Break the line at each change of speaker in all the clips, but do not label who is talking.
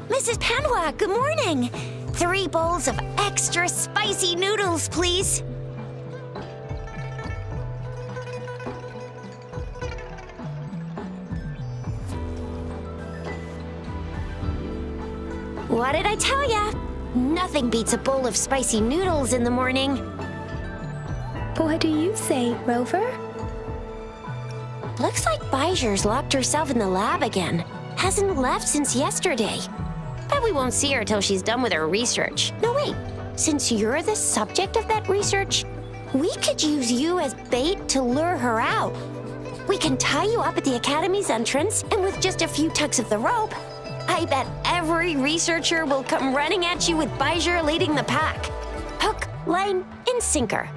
Mrs. Panwa, good morning. 3 bowls of extra spicy noodles, please. What did I tell ya? Nothing beats a bowl of spicy noodles in the morning.
What do you say, Rover?
Looks like Bijur's locked herself in the lab again. Hasn't left since yesterday. Bet we won't see her till she's done with her research. No, wait. Since you're the subject of that research, we could use you as bait to lure her out. We can tie you up at the Academy's entrance, and with just a few tugs of the rope, I bet every researcher will come running at you with Bijur leading the pack. Hook, line, and sinker.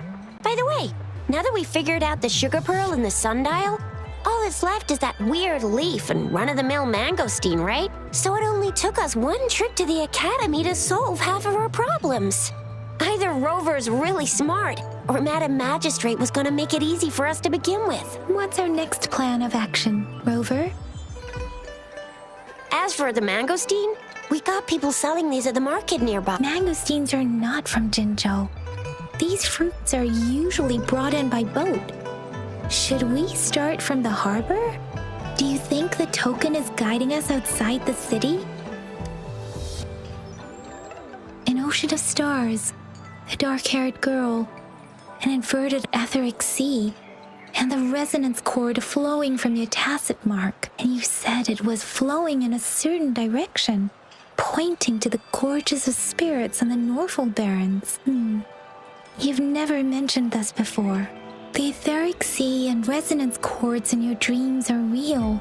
By the way, now that we figured out the sugar pearl and the sundial, all that's left is that weird leaf and run-of-the-mill mangosteen, right? So it only took us 1 trip to the Academy to solve half of our problems. Either Rover's really smart, or Madam Magistrate was gonna make it easy for us to begin with.
What's our next plan of action, Rover?
As for the mangosteen, we got people selling these at the market nearby.
Mangosteens are not from Jinzhou. These fruits are usually brought in by boat. Should we start from the harbor? Do you think the token is guiding us outside the city? An ocean of stars, a dark-haired girl, an inverted etheric sea, and the resonance cord flowing from your tacit mark. And you said it was flowing in a certain direction, pointing to the gorges of spirits and the Norfolk Barrens. You've never mentioned this before. The etheric sea and resonance cords in your dreams are real,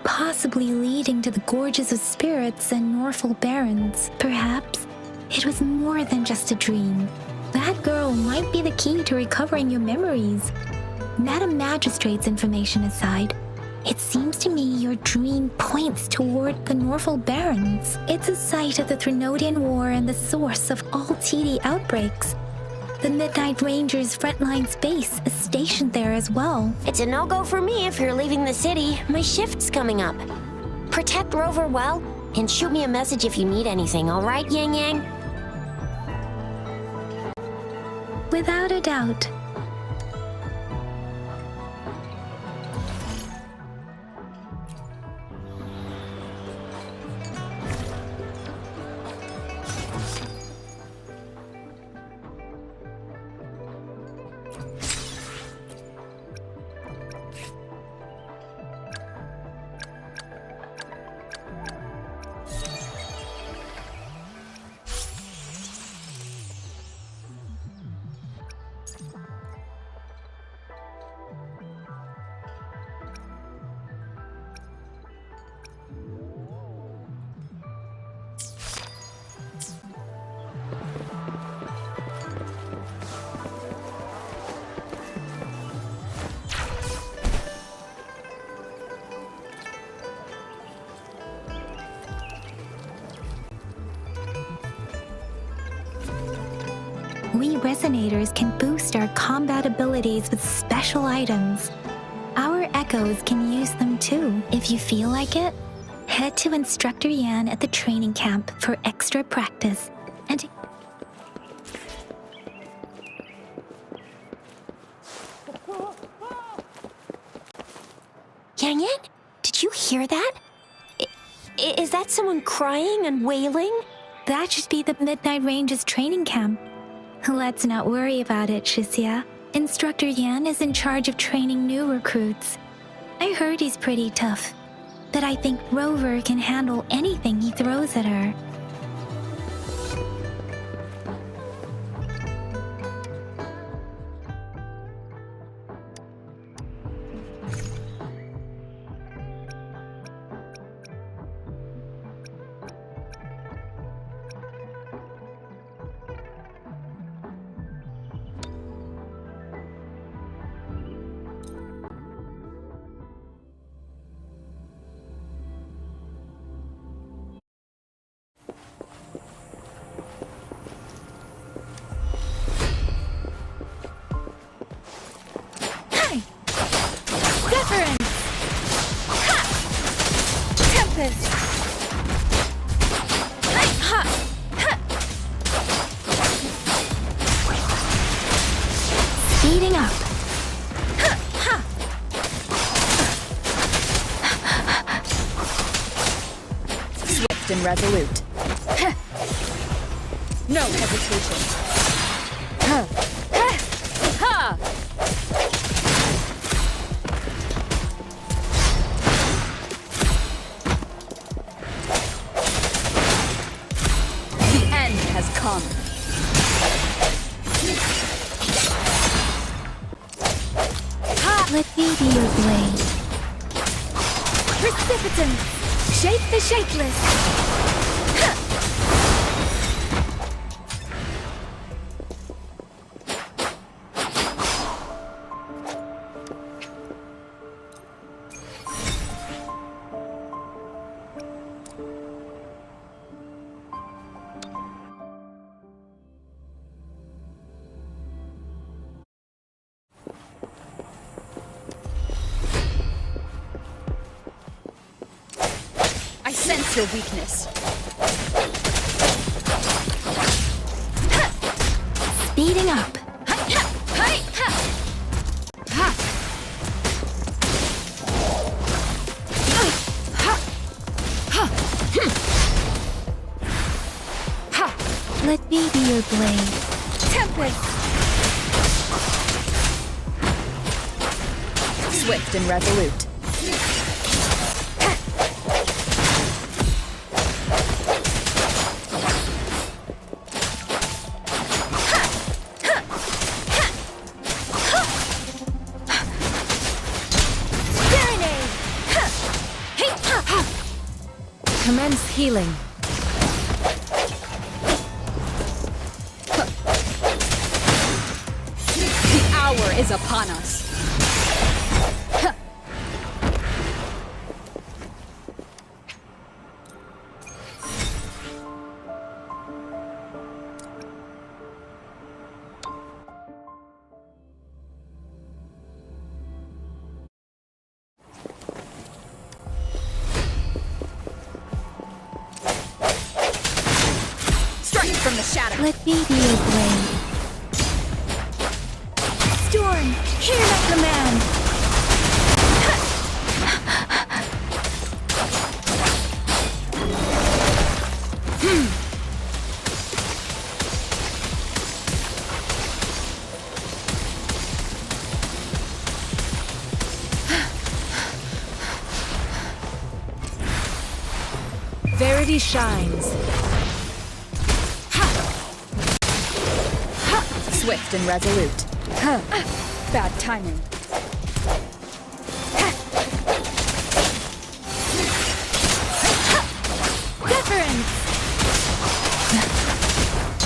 possibly leading to the gorges of spirits and Norfolk Barrens. Perhaps it was more than just a dream. That girl might be the key to recovering your memories. Madam Magistrate's information aside, it seems to me your dream points toward the Norfolk Barrens. It's a site of the Threnodian War and the source of all TD outbreaks. The Midnight Ranger's frontline base is stationed there as well.
It's a no-go for me if you're leaving the city. My shift's coming up. Protect Rover well, and shoot me a message if you need anything, all right, Yang Yang?
Without a doubt. We Resonators can boost our combat abilities with special items. Our Echoes can use them too. If you feel like it, head to Instructor Yan at the training camp for extra practice. And
Yang Yang, did you hear that? Is that someone crying and wailing?
that should be the Midnight Range's training camp. Let's not worry about it, Shixia. Instructor Yan is in charge of training new recruits. I heard he's pretty tough, but I think Rover can handle anything he throws at her. Wuthering! Ha! Tempest!
Swift and resolute. No hesitation. The end has come.
Let me be your blade.
Precipitance! Shape the shapeless! I sense your weakness.
Speeding up. Let me be your blade.
Tempest! Swift and resolute. Commence healing. The hour is upon us. From the shadow.
Let me be your blade. Storm, hear my command.
Verity shines. Swift and resolute. Bad timing. Deference!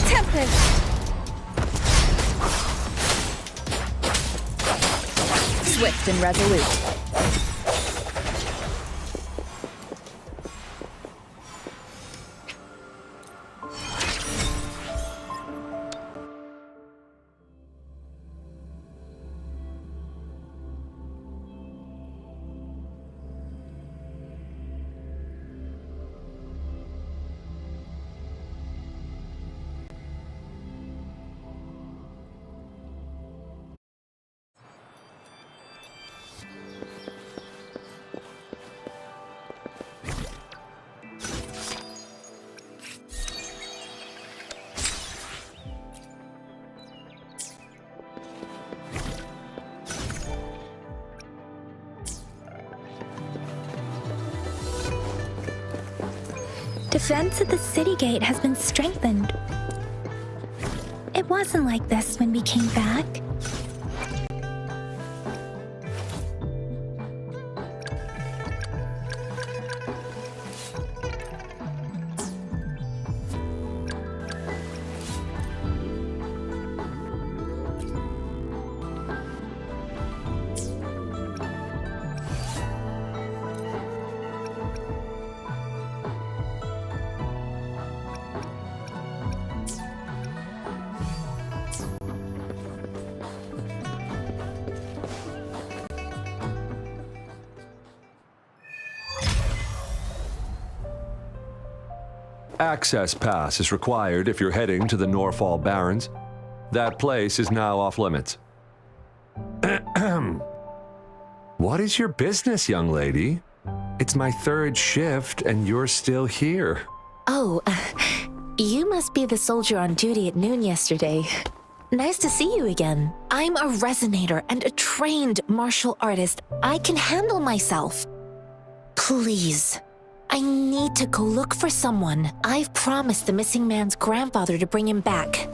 Tempest! Swift and resolute.
Defense at the city gate has been strengthened. It wasn't like this when we came back.
Access pass is required if you're heading to the Norfall Barrens. That place is now off limits. What is your business, young lady? It's my third shift and you're still here.
Oh, you must be the soldier on duty at noon yesterday. Nice to see you again. I'm a resonator and a trained martial artist. I can handle myself. Please, I need to go look for someone. I've promised the missing man's grandfather to bring him back.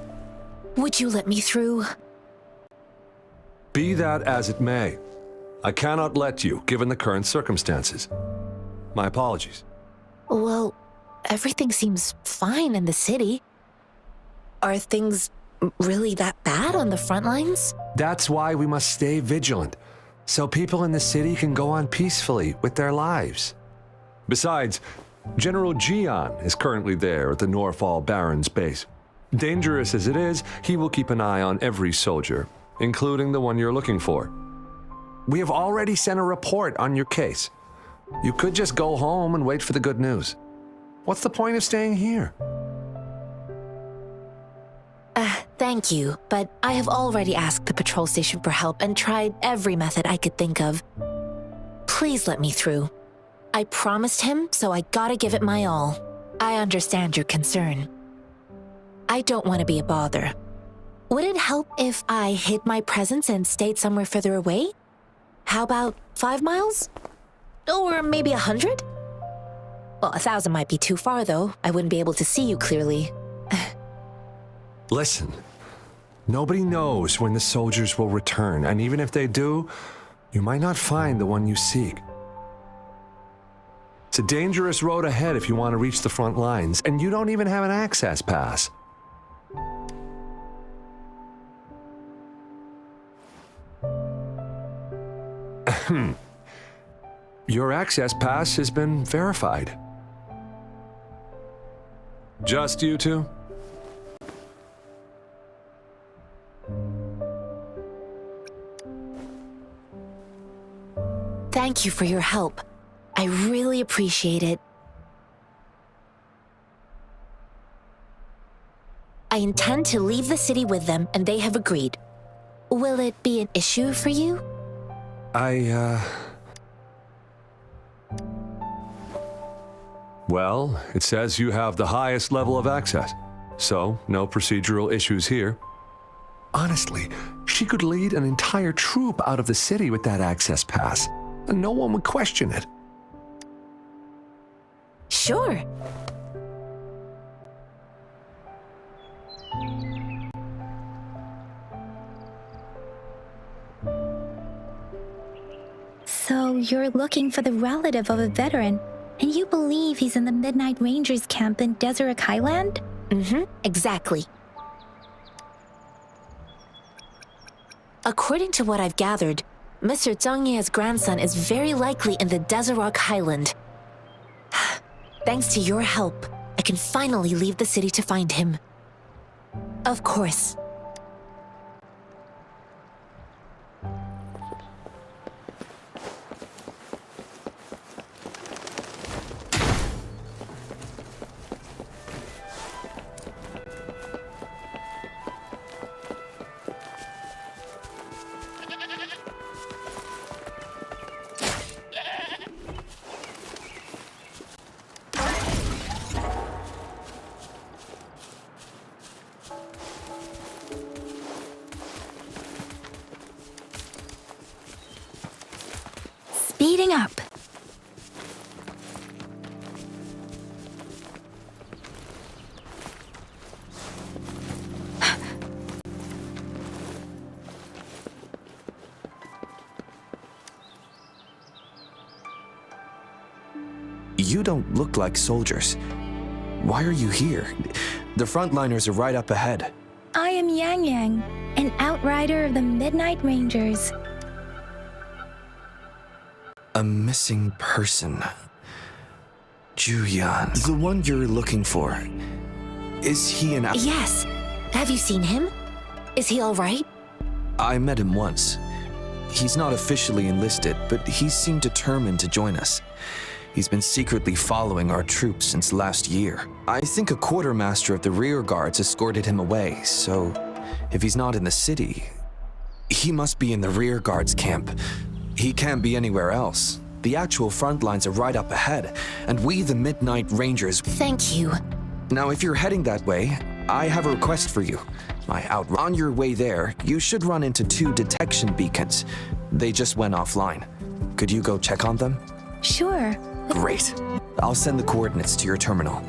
Would you let me through?
Be that as it may, I cannot let you, given the current circumstances. My apologies.
Well, everything seems fine in the city. Are things really that bad on the front lines?
That's why we must stay vigilant, so people in the city can go on peacefully with their lives. Besides, General Jian is currently there at the Norfall Barrens base. Dangerous as it is, he will keep an eye on every soldier, including the one you're looking for. We have already sent a report on your case. You could just go home and wait for the good news. What's the point of staying here?
Thank you, but I have already asked the patrol station for help and tried every method I could think of. Please let me through. I promised him, so I gotta give it my all. I understand your concern. I don't want to be a bother. Would it help if I hid my presence and stayed somewhere further away? How about 5 miles? Or maybe 100? Well, 1,000 might be too far, though. I wouldn't be able to see you clearly.
Listen, nobody knows when the soldiers will return, and even if they do, you might not find the one you seek. It's a dangerous road ahead if you want to reach the front lines, and you don't even have an access pass. Your access pass has been verified. Just you two?
Thank you for your help. I really appreciate it. I intend to leave the city with them, and they have agreed. Will it be an issue for you?
Well, it says you have the highest level of access, so no procedural issues here. Honestly, she could lead an entire troop out of the city with that access pass, and no one would question it.
Sure.
So you're looking for the relative of a veteran, and you believe he's in the Midnight Rangers camp in Deseret Highland?
Exactly. According to what I've gathered, Mr. Zhang Ye's grandson is very likely in the Deseret Highland. Thanks to your help, I can finally leave the city to find him. Of course.
Speeding up.
You don't look like soldiers. Why are you here? The frontliners are right up ahead.
I am Yang Yang, an outrider of the Midnight Rangers.
A missing person. Juyan. The one you're looking for. Is he an...
Yes. Have you seen him? Is he all right?
I met him once. He's not officially enlisted, but he seemed determined to join us. He's been secretly following our troops since last year. I think a quartermaster of the rear guards escorted him away, so if he's not in the city, he must be in the rear guards camp. He can't be anywhere else. The actual front lines are right up ahead, and we, the Midnight Rangers...
Thank you.
Now, if you're heading that way, I have a request for you. On your way there, you should run into 2 detection beacons. They just went offline. Could you go check on them?
Sure.
Great. I'll send the coordinates to your terminal.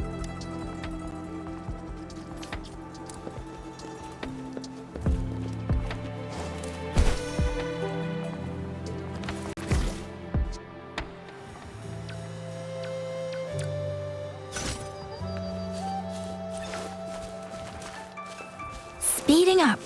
Speeding up.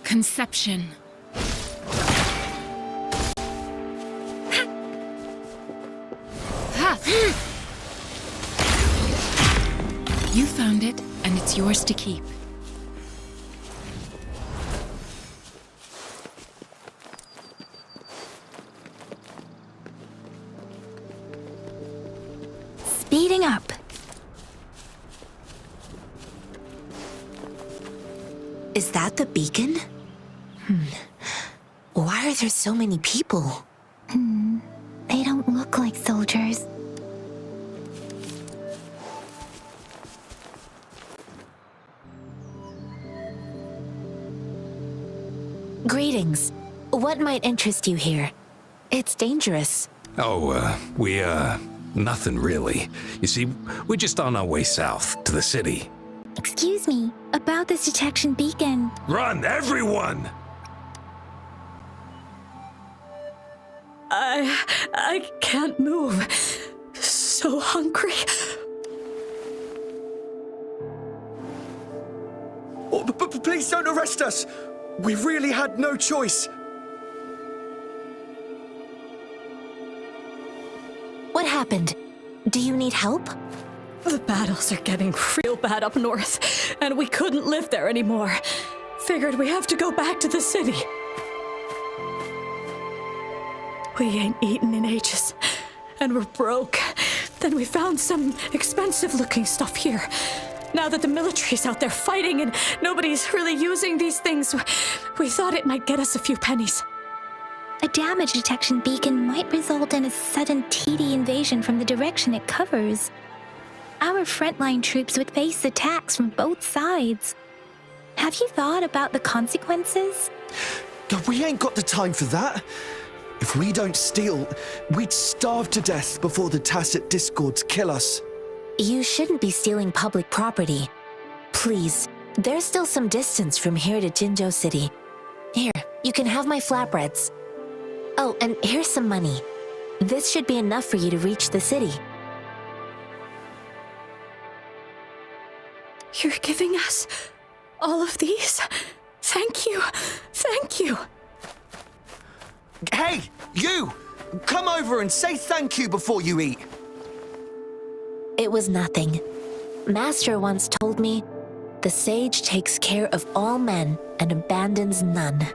Conception. You found it, and it's yours to keep.
Speeding up.
Is that the beacon? Why are there so many people?
They don't look like soldiers.
Greetings. What might interest you here? It's dangerous.
Nothing really. You see, we're just on our way south to the city.
Excuse me, about this detection beacon.
Run, everyone!
I can't move. So hungry.
Oh, but please don't arrest us! We really had no choice.
What happened? Do you need help?
The battles are getting real bad up north, and we couldn't live there anymore. Figured we have to go back to the city. We ain't eaten in ages, and we're broke. Then we found some expensive-looking stuff here. Now that the military's out there fighting and nobody's really using these things, we thought it might get us a few pennies.
A damage detection beacon might result in a sudden TD invasion from the direction it covers. Our frontline troops would face attacks from both sides. Have you thought about the consequences?
We ain't got the time for that. If we don't steal, we'd starve to death before the Tacit Discords kill us.
You shouldn't be stealing public property. Please, there's still some distance from here to Jinzhou City. Here, you can have my flatbreads. Oh, and here's some money. This should be enough for you to reach the city.
You're giving us all of these? Thank you. Thank you.
Hey, you! Come over and say thank you before you eat.
It was nothing. Master once told me, the sage takes care of all men and abandons none.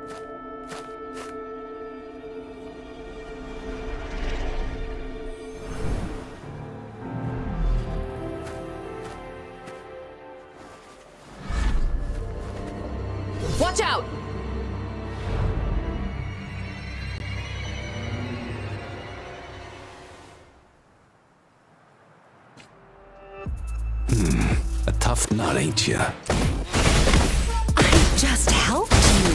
Watch out!
A tough nut, ain't ya?
I just helped you.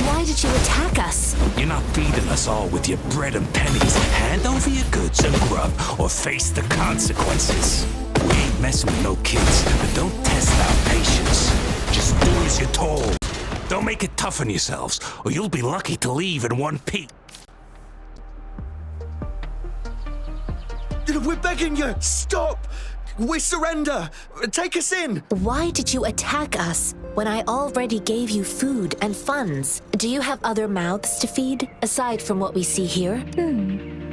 Why did you attack us?
You're not feeding us all with your bread and pennies. Hand over your goods and grub, or face the consequences. We ain't messing with no kids, but don't test our patience. Just do as you're told. Don't make it tough on yourselves, or you'll be lucky to leave in one piece.
We're begging you! Stop! We surrender! Take us in!
Why did you attack us when I already gave you food and funds? Do you have other mouths to feed, aside from what we see here?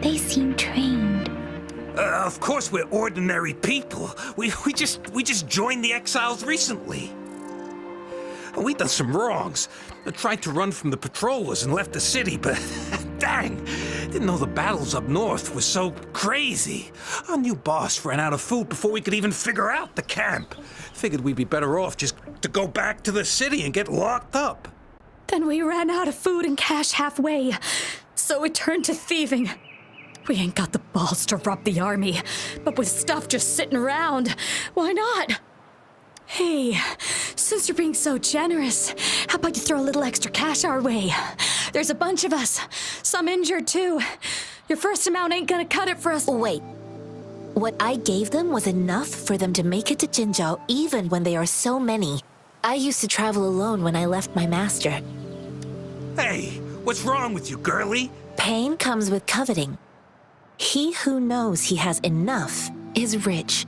They seem trained.
Of course we're ordinary people. We just joined the exiles recently. We done some wrongs. I tried to run from the patrollers and left the city, but dang, didn't know the battles up north were so crazy. Our new boss ran out of food before we could even figure out the camp. Figured we'd be better off just to go back to the city and get locked up.
Then we ran out of food and cash halfway, so we turned to thieving. We ain't got the balls to rob the army, but with stuff just sitting around, why not? Hey, since you're being so generous, how about you throw a little extra cash our way? There's a bunch of us, some injured too. Your first amount ain't gonna cut it for us.
Wait. What I gave them was enough for them to make it to Jinzhou even when they are so many. I used to travel alone when I left my master.
Hey, what's wrong with you, girlie?
Pain comes with coveting. He who knows he has enough is rich.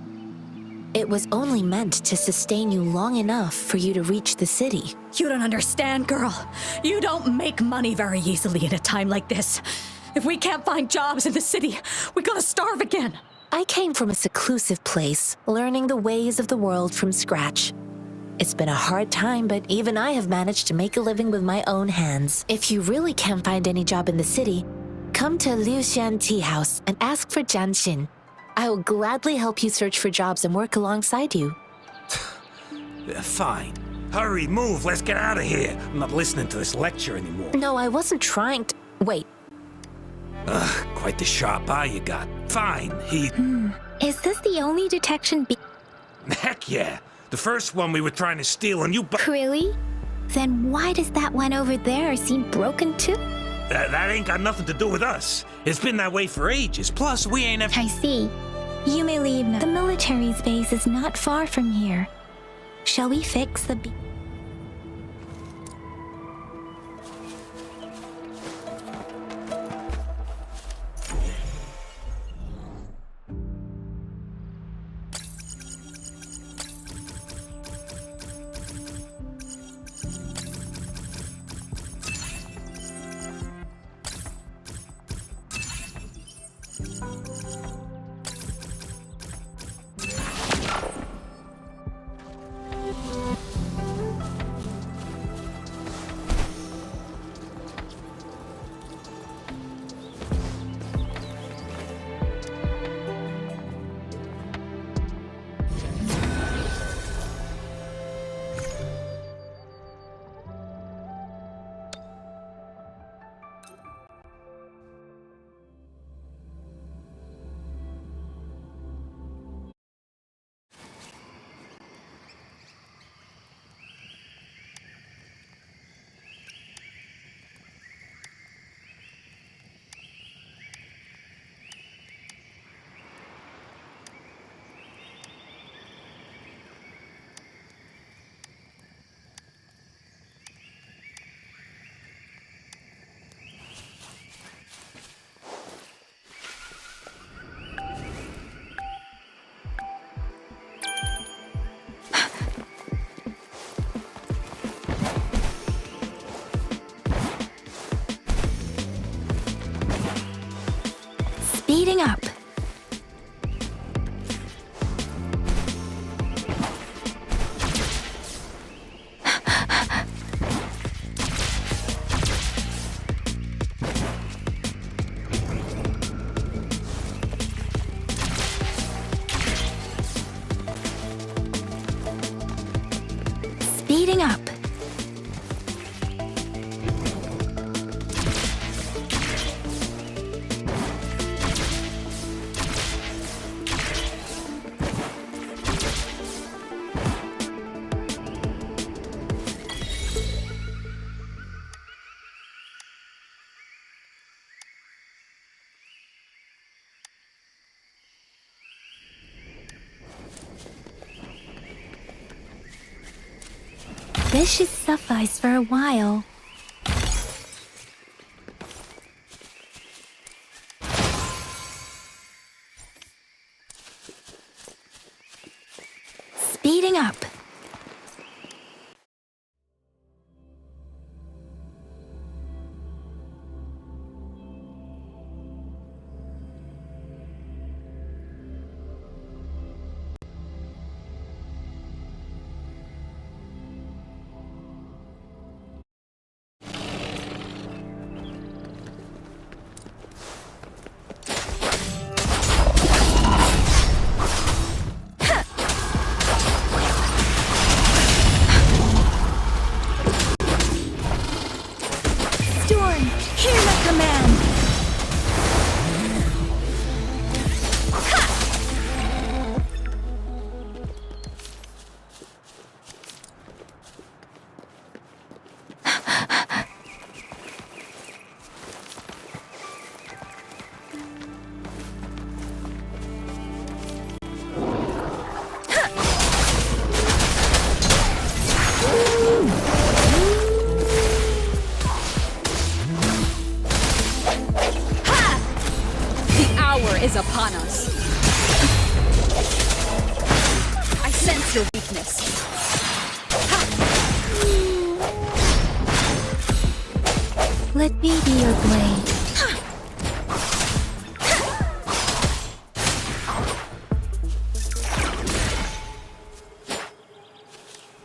It was only meant to sustain you long enough for you to reach the city.
You don't understand, girl. You don't make money very easily in a time like this. If we can't find jobs in the city, we're gonna starve again.
I came from a seclusive place, learning the ways of the world from scratch. It's been a hard time, but even I have managed to make a living with my own hands. If you really can't find any job in the city, come to Liuxian Tea House and ask for Jianxin. I will gladly help you search for jobs and work alongside you.
Fine. Hurry, move, let's get out of here. I'm not listening to this lecture anymore.
No, I wasn't trying to... Wait.
Quite the sharp eye you got. Fine,
Is this the only detection
Heck yeah. The first one we were trying to steal and you
Really? Then why does that one over there seem broken too?
That ain't got nothing to do with us. It's been that way for ages. Plus, we ain't ever...
I see. You may leave now. The military's base is not far from here. Shall we fix the... Speeding up. Speeding up.
This should suffice for a while. Speeding up. Hear my command!
Is upon us. I sense your weakness.
Let me be your blade.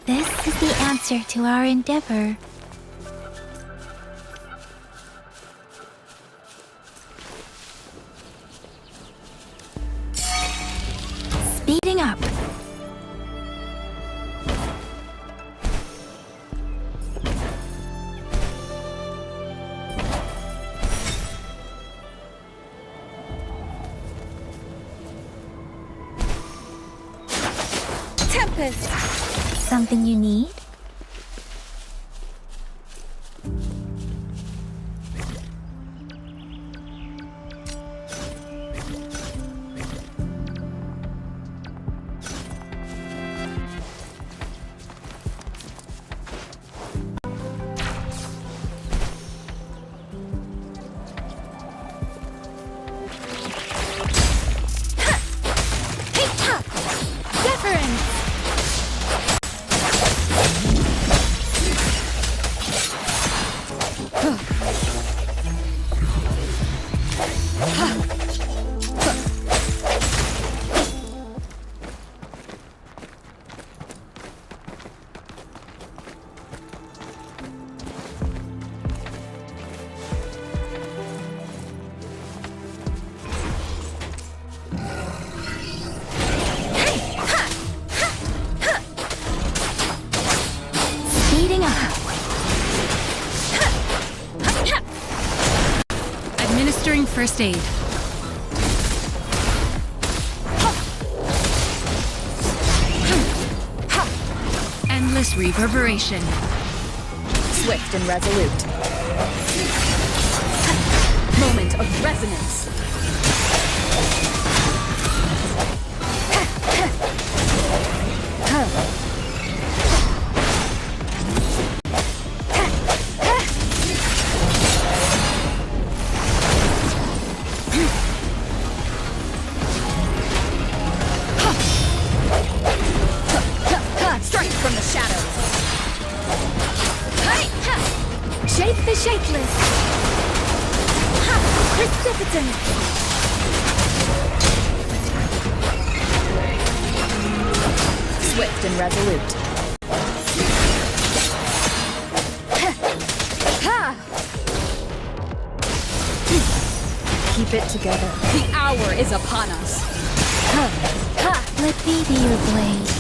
This is the answer to our endeavor. Speeding up.
Tempest!
Something you need?
Administering first aid. Endless reverberation.
Swift and resolute. Moment of resonance. Strike from the shadows.
Shape the shapeless. Precipitant.
Swift and resolute. Keep it together. The hour is upon us.
Let me be your blade.